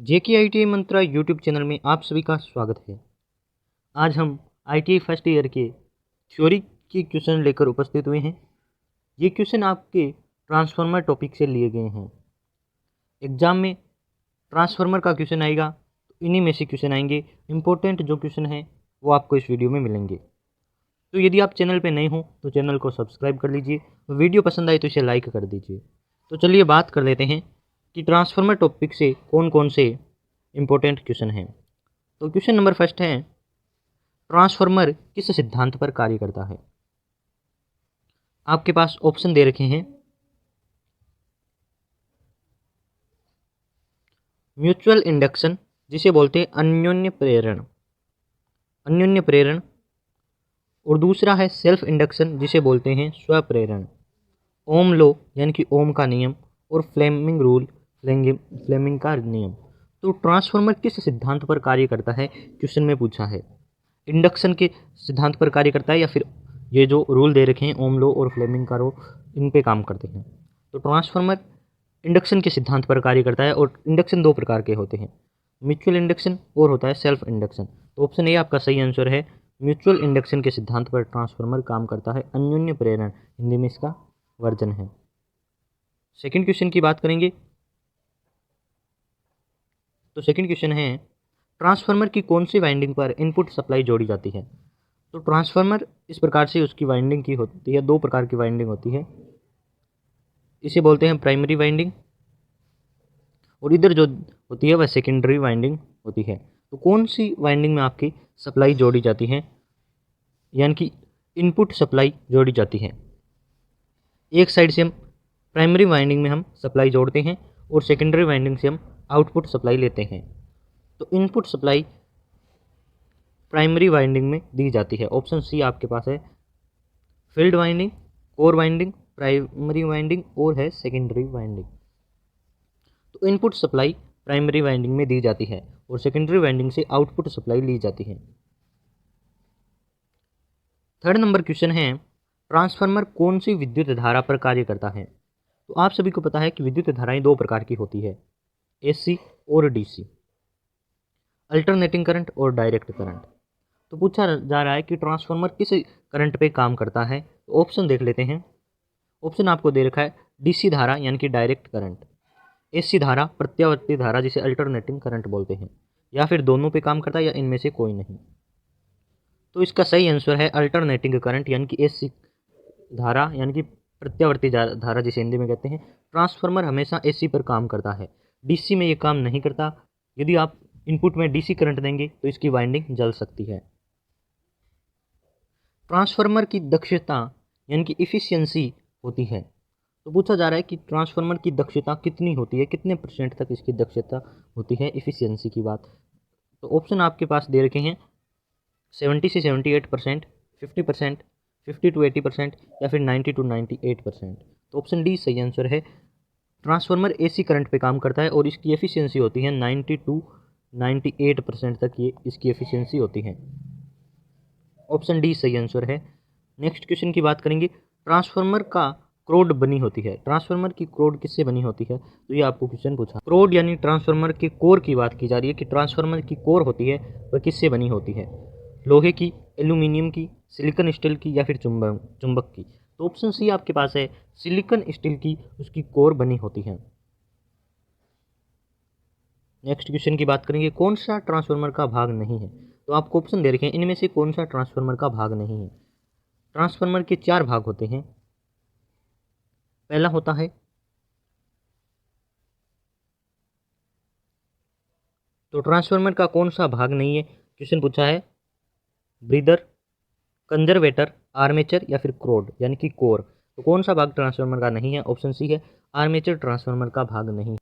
जेके ITI मंत्रा YouTube channel में आप सभी का स्वागत है। आज हम आईटीआई फर्स्ट ईयर के थ्योरी के क्वेश्चन लेकर उपस्थित हुए हैं। ये क्वेश्चन आपके ट्रांसफार्मर टॉपिक से लिए गए हैं। एग्जाम में ट्रांसफार्मर का क्वेश्चन आएगा तो इन्हीं में से क्वेश्चन आएंगे। इम्पोर्टेंट जो क्वेश्चन है वो आपको इस वीडियो में मिलेंगे। तो यदि आप चैनल पर नए हों तो चैनल को सब्सक्राइब कर लीजिए। वीडियो पसंद आए तो इसे लाइक कर दीजिए। तो चलिए बात कर लेते हैं कि ट्रांसफार्मर टॉपिक से कौन कौन से इम्पोर्टेंट क्वेश्चन हैं। तो क्वेश्चन नंबर फर्स्ट है, ट्रांसफार्मर किस सिद्धांत पर कार्य करता है। आपके पास ऑप्शन दे रखे हैं, म्यूचुअल इंडक्शन जिसे बोलते हैं अन्योन्य प्रेरण, और दूसरा है सेल्फ इंडक्शन जिसे बोलते हैं स्वप्रेरण, ओम लो यानी कि ओम का नियम, और फ्लेमिंग का नियम। तो ट्रांसफार्मर किस सिद्धांत पर कार्य करता है, क्वेश्चन में पूछा है। इंडक्शन के सिद्धांत पर कार्य करता है या फिर ये जो रूल दे रखे हैं ओम लो और फ्लेमिंग का लो, इन पे काम करते हैं। तो ट्रांसफार्मर इंडक्शन के सिद्धांत पर कार्य करता है, और इंडक्शन दो प्रकार के होते हैं, म्यूचुअल इंडक्शन और होता है सेल्फ इंडक्शन। तो ऑप्शन ए आपका सही आंसर है, म्यूचुअल इंडक्शन के सिद्धांत पर ट्रांसफार्मर काम करता है। अन्योन्य प्रेरण हिंदी में इसका वर्जन है। सेकंड क्वेश्चन की बात करेंगे तो सेकंड क्वेश्चन है, ट्रांसफार्मर की कौन सी वाइंडिंग पर इनपुट सप्लाई जोड़ी जाती है। तो ट्रांसफार्मर इस प्रकार से उसकी वाइंडिंग की होती है, दो प्रकार की वाइंडिंग होती है। इसे बोलते हैं प्राइमरी वाइंडिंग, और इधर जो होती है वह सेकेंडरी वाइंडिंग होती है। तो कौन सी वाइंडिंग में आपकी सप्लाई जोड़ी जाती है, यानी कि इनपुट सप्लाई जोड़ी जाती है। एक साइड से हम प्राइमरी वाइंडिंग में हम सप्लाई जोड़ते हैं और सेकेंडरी वाइंडिंग से हम आउटपुट सप्लाई लेते हैं। तो इनपुट सप्लाई प्राइमरी वाइंडिंग में दी जाती है। ऑप्शन सी आपके पास है, field winding, core winding, primary winding और है सेकेंडरी वाइंडिंग। तो इनपुट सप्लाई प्राइमरी वाइंडिंग में दी जाती है और सेकेंडरी वाइंडिंग से आउटपुट सप्लाई ली जाती है। थर्ड नंबर क्वेश्चन है, ट्रांसफार्मर कौन सी विद्युत धारा पर कार्य करता है। तो आप सभी को पता है कि विद्युत धाराएं दो प्रकार की होती है, एसी और डीसी, अल्टरनेटिंग करंट और डायरेक्ट करंट। तो पूछा जा रहा है कि ट्रांसफार्मर किस करंट पे काम करता है। तो ऑप्शन देख लेते हैं। ऑप्शन आपको दे रखा है, डीसी धारा यानी कि डायरेक्ट करंट, एसी धारा प्रत्यावर्ती धारा जिसे अल्टरनेटिंग करंट बोलते हैं, या फिर दोनों पे काम करता है या इनमें से कोई नहीं। तो इसका सही आंसर है अल्टरनेटिंग करंट यानी कि एसी धारा यानी कि प्रत्यावर्ती धारा जिसे हिंदी में कहते हैं। ट्रांसफार्मर हमेशा एसी पर काम करता है, डीसी में ये काम नहीं करता। यदि आप इनपुट में डीसी करंट देंगे तो इसकी वाइंडिंग जल सकती है। ट्रांसफार्मर की दक्षता यानी कि इफिशियंसी होती है। तो पूछा जा रहा है कि ट्रांसफार्मर की दक्षता कितनी होती है, कितने % तक इसकी दक्षता होती है, इफिशियंसी की बात। तो ऑप्शन आपके पास दे रखे हैं, 70 से 78%, 50%, 50 to 80% या फिर 90 to 98%। तो ऑप्शन डी सही आंसर है। ट्रांसफार्मर एसी करंट पे काम करता है और इसकी एफिशिएंसी होती है 90 to 98% तक, ये इसकी एफिशिएंसी होती है। ऑप्शन डी सही आंसर है। नेक्स्ट क्वेश्चन की बात करेंगे, ट्रांसफार्मर का क्रोड बनी होती है। ट्रांसफार्मर की क्रोड किससे बनी होती है, तो ये आपको क्वेश्चन पूछा। क्रोड यानी ट्रांसफार्मर के कोर की बात की जा रही है कि ट्रांसफार्मर की कोर होती है वह किससे बनी होती है, लोहे की, एल्यूमिनियम की, सिलिकॉन स्टील की या फिर चुंबक की। तो ऑप्शन सी आपके पास है, सिलिकॉन स्टील की उसकी कोर बनी होती है। नेक्स्ट क्वेश्चन की बात करेंगे, कौन सा ट्रांसफार्मर का भाग नहीं है। तो आपको ऑप्शन दे रखे हैं, इनमें से कौन सा ट्रांसफार्मर का भाग नहीं है। ट्रांसफार्मर के 4 भाग होते हैं। पहला होता है, तो ट्रांसफार्मर का कौन सा भाग नहीं है, क्वेश्चन पूछा है, ब्रीदर, कंजर्वेटर, आर्मेचर या फिर क्रोड यानी कि कोर। तो कौन सा भाग ट्रांसफार्मर का नहीं है, ऑप्शन सी है, आर्मेचर ट्रांसफार्मर का भाग नहीं।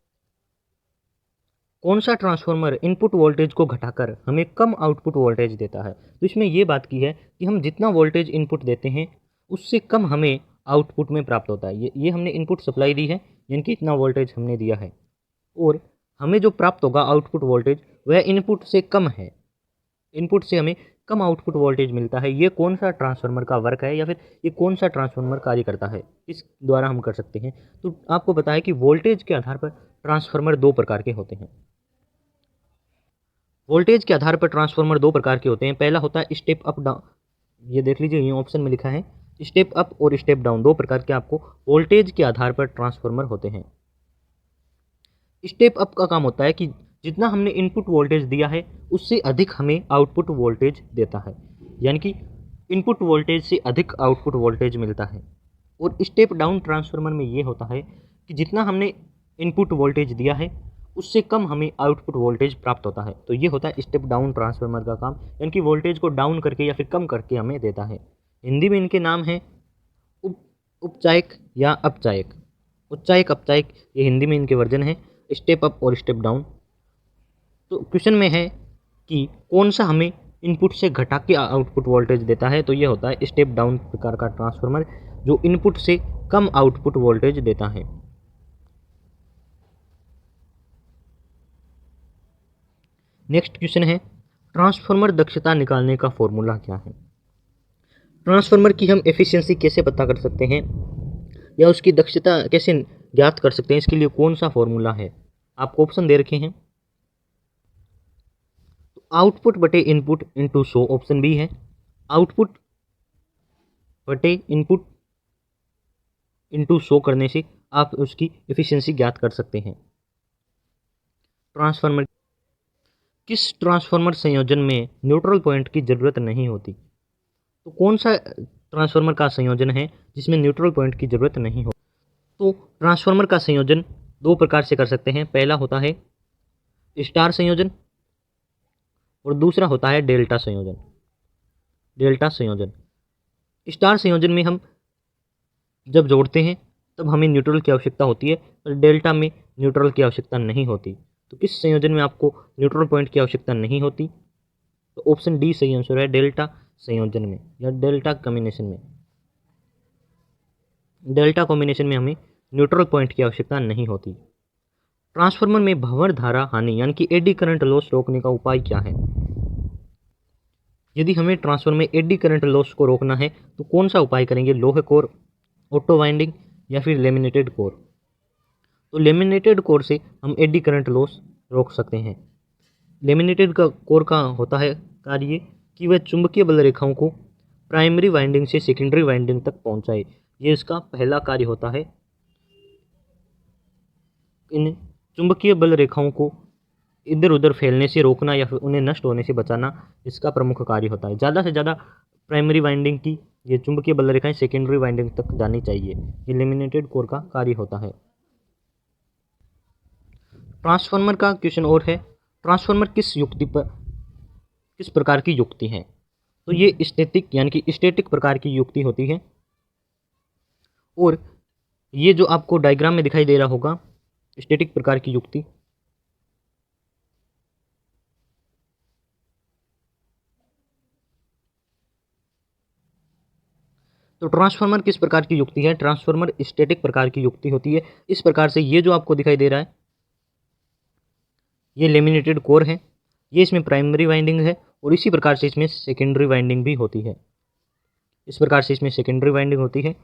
कौन सा ट्रांसफार्मर इनपुट वोल्टेज को घटाकर हमें कम आउटपुट वोल्टेज देता है। तो इसमें यह बात की है कि हम जितना वोल्टेज इनपुट देते हैं उससे कम हमें आउटपुट में प्राप्त होता है। ये हमने इनपुट सप्लाई दी है, यानी कि इतना वोल्टेज हमने दिया है, और हमें जो प्राप्त होगा आउटपुट वोल्टेज वह इनपुट से कम है। इनपुट से हमें कम आउटपुट वोल्टेज मिलता है। ये कौन सा ट्रांसफार्मर का वर्क है, या फिर ये कौन सा ट्रांसफार्मर कार्य करता है, इस द्वारा हम कर सकते हैं। तो आपको पता है कि वोल्टेज के आधार पर ट्रांसफार्मर दो प्रकार के होते हैं। वोल्टेज के आधार पर ट्रांसफार्मर दो प्रकार के होते हैं। पहला होता है स्टेप अप डाउन, ये देख लीजिए, ये ऑप्शन में लिखा है स्टेप अप और स्टेप डाउन, दो प्रकार के आपको वोल्टेज के आधार पर ट्रांसफार्मर होते हैं। स्टेप अप का काम होता है कि जितना हमने इनपुट वोल्टेज दिया है उससे अधिक हमें आउटपुट वोल्टेज देता है, यानी कि इनपुट वोल्टेज से अधिक आउटपुट वोल्टेज मिलता है। और स्टेप डाउन ट्रांसफार्मर में ये होता है कि जितना हमने इनपुट वोल्टेज दिया है उससे कम हमें आउटपुट वोल्टेज प्राप्त होता है। तो ये होता है स्टेप डाउन ट्रांसफार्मर का काम, यानी कि वोल्टेज को डाउन करके या फिर कम करके हमें देता है। हिंदी में इनके नाम हैं उपचायक या अपचायक। उच्चायक, अपचायक, ये हिंदी में इनके वर्जन है, स्टेप अप और स्टेप डाउन। तो क्वेश्चन में है कि कौन सा हमें इनपुट से घटा के आउटपुट वोल्टेज देता है, तो ये होता है स्टेप डाउन प्रकार का ट्रांसफार्मर जो इनपुट से कम आउटपुट वोल्टेज देता है। नेक्स्ट क्वेश्चन है ट्रांसफार्मर दक्षता निकालने का फॉर्मूला क्या है। ट्रांसफार्मर की हम एफिशिएंसी कैसे पता कर सकते हैं या उसकी दक्षता कैसे ज्ञात कर सकते हैं, इसके लिए कौन सा फॉर्मूला है, आपको ऑप्शन दे रखे हैं। आउटपुट बटे इनपुट इंटू 100 ऑप्शन बी है। आउटपुट बटे इनपुट इंटू 100 करने से आप उसकी एफिशिएंसी ज्ञात कर सकते हैं। ट्रांसफार्मर, किस ट्रांसफार्मर संयोजन में न्यूट्रल पॉइंट की ज़रूरत नहीं होती। तो कौन सा ट्रांसफार्मर का संयोजन है जिसमें न्यूट्रल पॉइंट की ज़रूरत नहीं हो। तो ट्रांसफार्मर का संयोजन दो प्रकार से कर सकते हैं। पहला होता है स्टार संयोजन और दूसरा होता है डेल्टा संयोजन। डेल्टा संयोजन, स्टार संयोजन में हम जब जोड़ते हैं तब हमें न्यूट्रल की आवश्यकता होती है, और डेल्टा में न्यूट्रल की आवश्यकता नहीं होती। तो किस संयोजन में आपको न्यूट्रल पॉइंट की आवश्यकता नहीं होती, तो ऑप्शन डी सही आंसर है, डेल्टा संयोजन में या डेल्टा कॉम्बिनेशन में। डेल्टा कॉम्बिनेशन में हमें न्यूट्रल पॉइंट की आवश्यकता नहीं होती। ट्रांसफार्मर में भंवर धारा हानि यानी कि एडी करंट लॉस रोकने का उपाय क्या है। यदि हमें ट्रांसफार्मर में एडी करंट लॉस को रोकना है तो कौन सा उपाय करेंगे, लोहे कोर, ऑटो वाइंडिंग या फिर लेमिनेटेड कोर। तो लेमिनेटेड कोर से हम एडी करंट लॉस रोक सकते हैं। लेमिनेटेड का कोर का होता है कार्य कि वह चुंबकीय बल रेखाओं को प्राइमरी वाइंडिंग से सेकेंडरी वाइंडिंग तक पहुंचाए। ये इसका पहला कार्य होता है, इन चुंबकीय बल रेखाओं को इधर उधर फैलने से रोकना या फिर उन्हें नष्ट होने से बचाना इसका प्रमुख कार्य होता है। ज़्यादा से ज़्यादा प्राइमरी वाइंडिंग की ये चुंबकीय बल रेखाएं सेकेंडरी वाइंडिंग तक जानी चाहिए, ये लेमिनेटेड कोर का कार्य होता है। ट्रांसफार्मर का क्वेश्चन और है, ट्रांसफार्मर किस प्रकार की युक्ति है। तो ये स्टैटिक यानी कि स्टैटिक प्रकार की युक्ति होती है। और ये जो आपको डायग्राम में दिखाई दे रहा होगा स्टैटिक प्रकार की युक्ति, तो ट्रांसफार्मर किस प्रकार की युक्ति है, ट्रांसफार्मर स्टैटिक प्रकार की युक्ति होती है। इस प्रकार से ये जो आपको दिखाई दे रहा है ये लेमिनेटेड कोर है, ये इसमें प्राइमरी वाइंडिंग है और इसी प्रकार से इसमें सेकेंडरी वाइंडिंग भी होती है। इस प्रकार से इसमें सेकेंडरी वाइंडिंग होती है।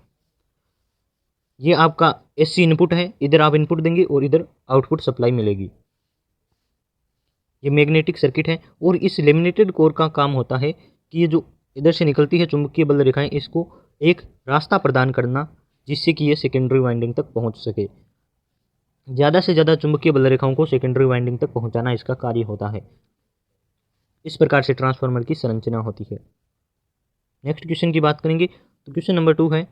ये आपका एसी इनपुट है, इधर आप इनपुट देंगे और इधर आउटपुट सप्लाई मिलेगी। ये मैग्नेटिक सर्किट है और इस लेमिनेटेड कोर का काम होता है कि ये जो इधर से निकलती है चुंबकीय बल रेखाएं, इसको एक रास्ता प्रदान करना जिससे कि ये सेकेंडरी वाइंडिंग तक पहुंच सके। ज़्यादा से ज़्यादा चुंबकीय बल रेखाओं को सेकेंडरी वाइंडिंग तक पहुंचाना इसका कार्य होता है। इस प्रकार से ट्रांसफार्मर की संरचना होती है। नेक्स्ट क्वेश्चन की बात करेंगे तो क्वेश्चन नंबर 2 है,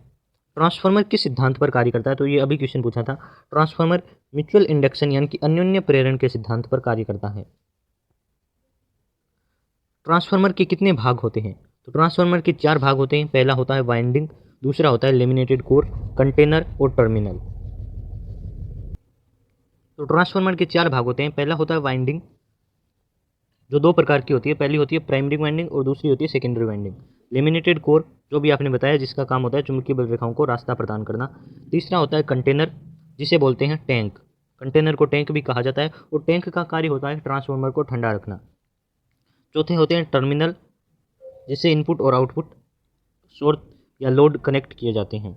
ट्रांसफार्मर किस सिद्धांत पर कार्य करता है। तो ये अभी क्वेश्चन पूछा था। ट्रांसफार्मर म्यूचुअल इंडक्शन यानी कि अन्योन्य प्रेरण के सिद्धांत पर कार्य करता है। ट्रांसफार्मर के कितने भाग होते हैं। तो ट्रांसफार्मर के 4 भाग होते हैं। पहला होता है वाइंडिंग, दूसरा होता है लेमिनेटेड कोर, कंटेनर और टर्मिनल। तो ट्रांसफार्मर के 4 भाग होते हैं। पहला होता है वाइंडिंग जो 2 प्रकार की होती है, पहली होती है प्राइमरी वाइंडिंग और दूसरी होती है सेकेंडरी वाइंडिंग। लेमिनेटेड कोर जो भी आपने बताया जिसका काम होता है चुंबकीय बल रेखाओं को रास्ता प्रदान करना। तीसरा होता है कंटेनर जिसे बोलते हैं टैंक, कंटेनर को टैंक भी कहा जाता है और टैंक का कार्य होता है ट्रांसफार्मर को ठंडा रखना। चौथे होते हैं टर्मिनल जिससे इनपुट और आउटपुट सोर्स या लोड कनेक्ट किए जाते हैं।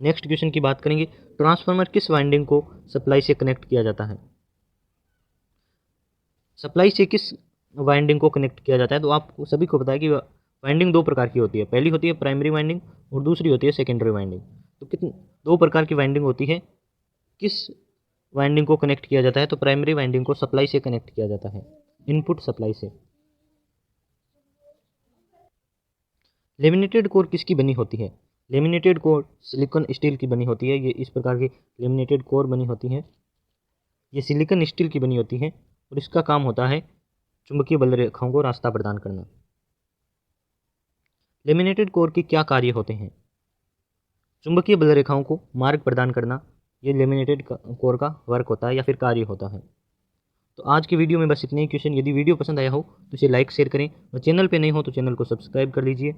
नेक्स्ट क्वेश्चन की बात करेंगे, ट्रांसफार्मर किस वाइंडिंग को सप्लाई से कनेक्ट किया जाता है। सप्लाई से किस वाइंडिंग को कनेक्ट किया जाता है? तो आपको सभी को पता है कि वाइंडिंग दो प्रकार की होती है, पहली होती है प्राइमरी वाइंडिंग और दूसरी होती है सेकेंडरी वाइंडिंग। तो कितने दो प्रकार की वाइंडिंग होती है। किस वाइंडिंग को कनेक्ट किया जाता है? तो प्राइमरी वाइंडिंग को सप्लाई से कनेक्ट किया जाता है, इनपुट सप्लाई से। लेमिनेटेड कोर किसकी बनी होती है? लेमिनेटेड कोर सिलिकॉन स्टील की बनी होती है। ये इस प्रकार की लेमिनेटेड कोर बनी होती है, ये सिलिकॉन स्टील की बनी होती है और इसका काम होता है चुंबकीय बल रेखाओं को रास्ता प्रदान करना। लेमिनेटेड कोर के क्या कार्य होते हैं? चुंबकीय बल रेखाओं को मार्ग प्रदान करना, ये लेमिनेटेड कोर का वर्क होता है या फिर कार्य होता है। तो आज की वीडियो में बस इतने ही क्वेश्चन। यदि वीडियो पसंद आया हो तो इसे लाइक शेयर करें और चैनल पे नहीं हो तो चैनल को सब्सक्राइब कर लीजिए।